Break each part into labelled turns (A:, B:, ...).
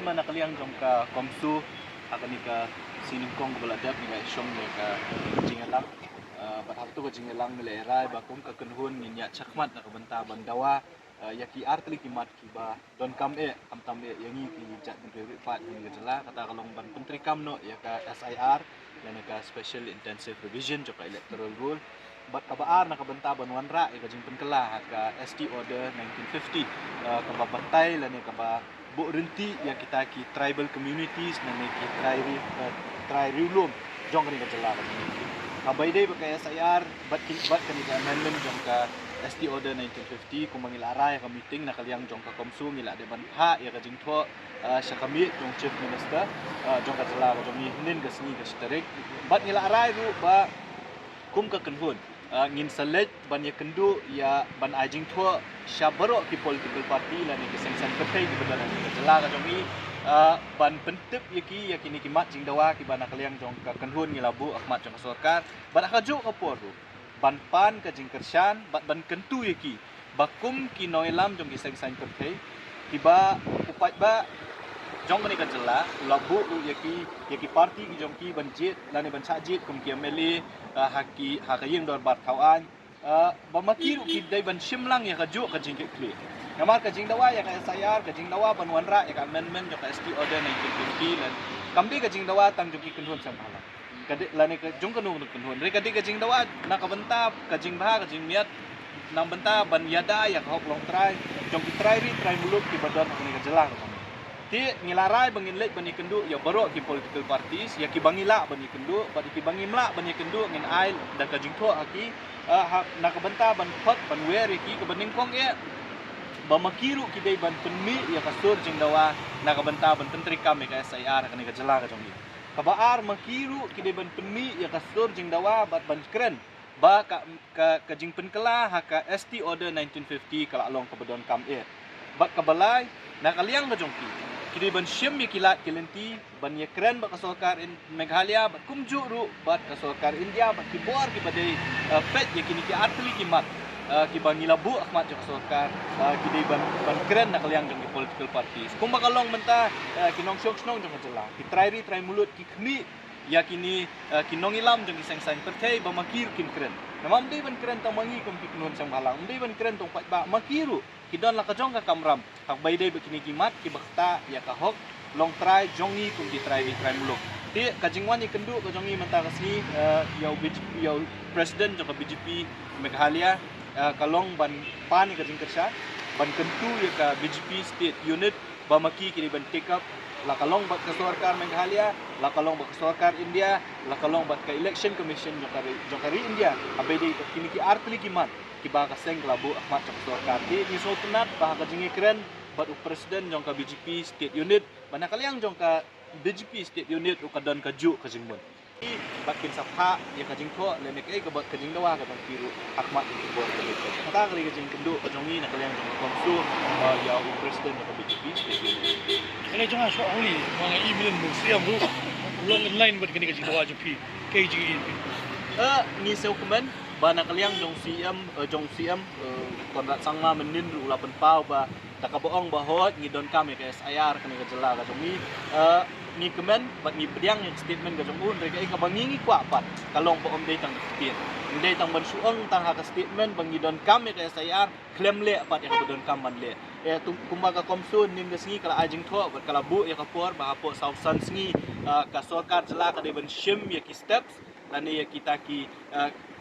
A: mana kaliang jong ka komsu akan nika siningkong beladap nika isyong nika jingelang bat hatu ka jingelang mele rai ba kum ka kenhun ninya chakmat nak benta bandawa yaki artli kimat kiba don kam am tam yangi ki jat negeri pat ni jela kata kalong ban menteri kam no ya ka SIR dan ka special intensive revision joka electoral rule bat kabaar nak benta banwan ra ya ka jing penkela ka ST order 1950 ka babantai lan ka ba bu renti yang kita ki tribal communities dan ki trilum jong ni ka jela abai dei pakai SIR bat kan ka amendment jong ka ST order 1950 kung mangilaray ka meeting na kaliang jong ka komsu ngila de ban ha ya ka jingtho sa kami jong chief minister jong ka jela jong ni hinin ka singi ka sterik bat ngilaray ru ba kum ka kenhun ngin select ban ya kendu ya ban ajing tho syabaro ki political party la ni keseng sen petai di bedana ni jela ka jong ni ban pentip yaki yakini kimat jing dawa ki ban kaliang jong ka kenhun ngilabu akmat jong sarkar ban akaju ka poru ban pan ka jing kershan ban kentu yaki bakum ki noilam jong ki seng sen petai tiba upat ba jong ni ka jela labu yaki party ki jong ki ban jit la ni ban chajit kum ki mele hakayim dor bat kawan bamakir ki dai ban shimlang ya kaju ka jing kli ngamar ka jing dawa ya ka SIR ka jing dawa ban wanra ya ka amendment ya ka ST order 1950 lan kamdi ka jing dawa tang juki kenhun sampala kadi lani ka jong kanu kenhun re kadi ka jing dawa na ka benta ka jing bah ka jing miat nang benta ban yada ya ka hok long try jong ki try mulut ki badan ni ka jelang ti ngilarai bangin lek bani kendu ya baro ki political parties ya ki bangila bani kendu bani ki bangimla bani kendu ngin ail dan ka jingtho aki nak benta ban khot ban wer ki ka baning kong ya bamakiru ki dai ban penmi ya ka sur jing dawa nak benta ban tentri kam ka SIR ka ni ka jela ka jongi ka baar makiru ki dai ban penmi ya ka sur jing dawa bat ban kren ba ka jing penkela ha ka ST order 1950 kala long ka badon kam bat ka balai nak kaliang ka jongki kini ban syem ya kilat kilenti ban ya keren ba kasokar in Meghalaya bat kumju ru bat kasokar India bat kibor ki badai pet ya kini ki atli kimat ki ban nilabu akmat jo kasokar kini ban keren nak kaliang jong political parties kum bakalong menta kinong syok snong jong jela ki try mulut ki khmi ya kini kinong ilam jong ki seng pertai ba makir kin keren namam dei ban keren tamangi kum ki kunun sang balang dei ban keren tong pat ba makiru kidon la kajong ka kamram hak baydey bekini kimat ki bakta ya ka hok long try jongi kum di try muluk ti kajingwan ni kendu ka jongi menta kasni yau president jong ka BJP Meghalaya kalong ban pan ni kajing kersha ban kentu ya ka BJP state unit bamaki kini ban take up la kalong bat ka sarkar Meghalaya la kalong bat ka sarkar India la kalong bat ka election commission jong ka India abaydey kini ki artli kimat kiba ka seng labu akmat jong sarkar ti ni so tenat bah ka jingi keren bat presiden jong ka BJP state unit mana kaliang jong ka BJP state unit u kadon kaju ka jingmun bakin sapha ya ka jingtho le nek ka bat ka jing dawa ka tong kiru akmat ki bor ka bit kata kali ka jing kendu ka jongi na kaliang jong komsu ya u presiden jong ka BJP state unit
B: ini jangan soal ni mga email museum ru long online bat kini ka jing dawa JP KG
A: ni seukuman bana kaliang jong CM konrat sangma menin ru lapan pau ba takaboong bahot ngidon kami ka SIR kani ka jela ka jongi ni kemen bat ni bediang yang statement ka jongun rega ka bangingi kwa pat kalong ba om dei tang tien ndei tang ban suong tang ha ka statement bangidon kami ka SIR claim le pat ya ka don kam man le kumbaga komsun nin gasngi kala ajing tho bat kala bu ya ka por ba po sausan sngi ka sarkar jela ka de ban shim ya ki steps lani ya kita ki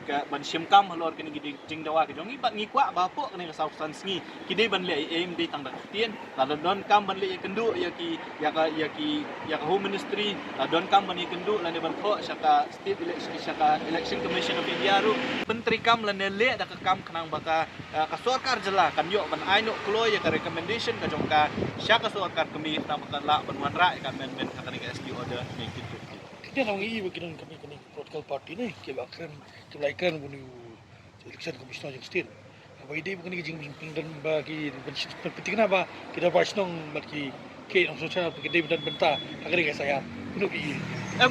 A: ka ban shim kam halor kini gidi jing dawa ke jongi bat ngikwa ba po kini ka sausan sngi kidai ban le aim dei tang dak tien la don kam ban le kendu ya ka home ministry la don kam ban kendu la ne ban tho syaka state election commission of India ru menteri kam la ne le dak kam kanang baka ka sarkar jela kan yo ban aino klo ya ka recommendation ka jongka syaka sarkar kami na baka la ban wanra ka amendment ka kani ka ST order 1950
B: kita nang i bagian kami political party ni ke bakran ke laikan bunu election commission yang state apa ide bukan ke jing dan bagi penting apa kita bahas nong bagi ke nong sosial kita dan benta agar ke saya bunu i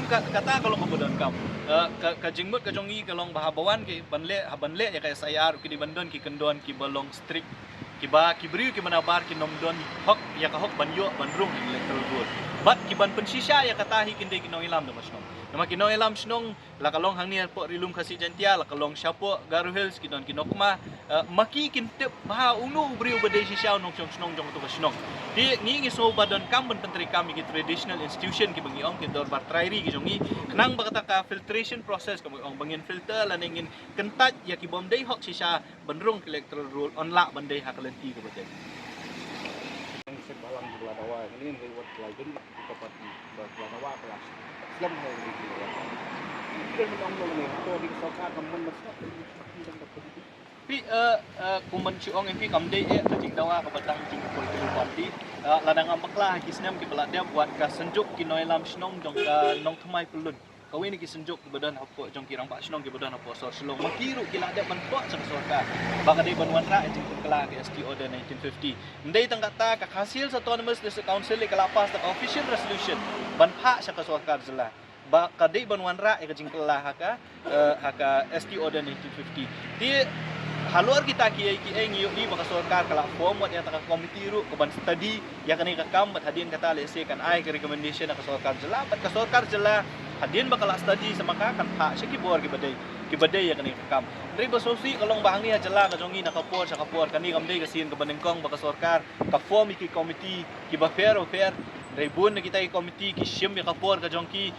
A: kata kalau kemudian kam ka jingmut ka jongi kalong bahabawan ki banle ya ka SIR ki di bandon ki kendon ki balong strict kiba kibriu ki manabar ki nomdon hok ya ka hok banyo bandrung electoral road bat kiban pensisya ya katahi kinde kinong ilam do masnom nama kinong ilam snong lakalong hangni po rilum kasi jantia lakalong syapo garu hills kinon kinokma maki kintep bah unu briu bade sisya nong snong jong to snong di ngi so badon kam pentri kami ki traditional institution ki bangi ong ki dor bartrairi ki jongi kenang bakata ka filtration process kami ong bangin filter laningin kentat ya ki bom dei hok sisya bandrung electoral road on la bandai hakalenti ko bate
C: Balang Beladawa ini lewat lain ke parti Beladawa kelas Islam yang di Beladawa. Kita menang ni atau di sokar kamu masuk
A: pi kuman ciong pi kamdei jing dawa ka batang jing political party ladang amaklah kisnem ki beladam buat ka senjuk ki noilam snong jong ka nong thmai kulun kawin ki senjuk ki badan hapo jong ki rang pak snong ki badan hapo sor selong makiru ki ladam manpo sang sorka baka dei banwan ra jing kala ki ST order 1950 ndai tanggata ka hasil sa autonomous district council ki lapas the official resolution ban pha sa ka sorka jela ba kadai banwan ra ka jing kala haka ST order 1950 di haluar kita ki ngi ni baka sorkar kala form wat yang taka komiti ru ko ban study ya kani ka kam bat hadin kata le se kan ai ke recommendation ka sorkar jela bat ka sorkar jela hadin bakala study sama ka kan ha se ki bor ki badai ya kani ka kam dari basosi kalong bahangi jela ka jongi na kapor sa kapor kani kamdei ka sin ka banengkong baka sorkar ka form ki komiti ki ba fair dari bun kita ki komiti ki shim ya kapor ka jongki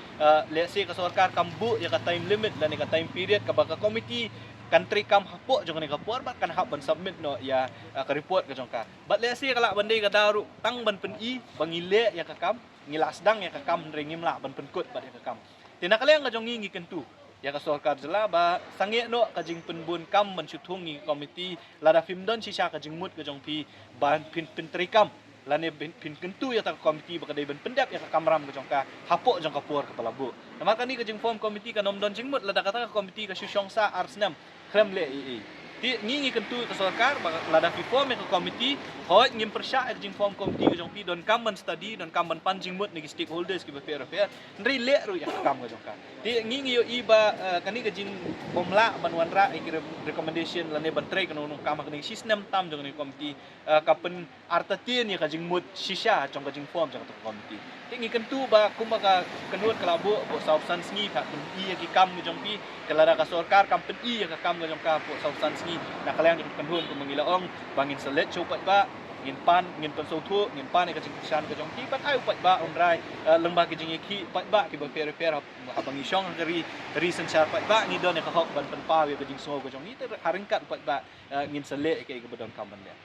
A: le se ka sorkar kambu ya ka time limit dan ka time period ka baka komiti country kam hapo jong ni kapor bat kan hap ban submit no ya ka report ka jongka bat le si kala bandai ka daru tang ban pen i bangile ya ka kam ngilasdang ya ka kam ringimla ban pen kut bat ya ka kam tina kalian ka jong ngi kentu ya ka sorkar jela ba sange no ka jing penbun kam ban syuthung ngi komiti lada fimdon sisa ka jing mut ka jong pi ban pin tri kam lane pin kentu ya ta komiti ba kadai ban pendap ya ka kamram ka jongka hapo jong kapor kepala bu nama kani ka jing form komiti ka nomdon jing mut lada kata ka komiti ka syusyongsa arsnam kremle ti ngi kentu ka sorkar lada fi form ka komiti hoi ngim persya ek jing form komiti ka jong pi don kamban study don kamban panjing mut ni stakeholders ki fair ndri le ru ya kam ka jong ka ti ngi yo iba kani ka jing pomla banwan ra ek recommendation lane ban trai ka no kam ka ni system tam jong ni komiti ka pen artatin ya ka jing mut shisha jong ka jing form jong ka komiti ti ngi kentu ba kumaka kanut kalabu bo sausan sngi ka pen i ki kam jong pi kelada ka sorkar kam pen i ka kam jong ka po sausan sngi na kalian jong kanhun ko mangilaong bangin selet chopat ba ngin pan ngin pan sotu ngin pan ka jing shan ka jong ki pat ai upat ba onrai lembah ki jing ki pat ba ki ba fair abang isyong kari reason shar pat ba ngi don ka hok ban pen pa we ka jing so ka jong ni ter haringkat upat ba ngin selet ke ka badon kam ban dia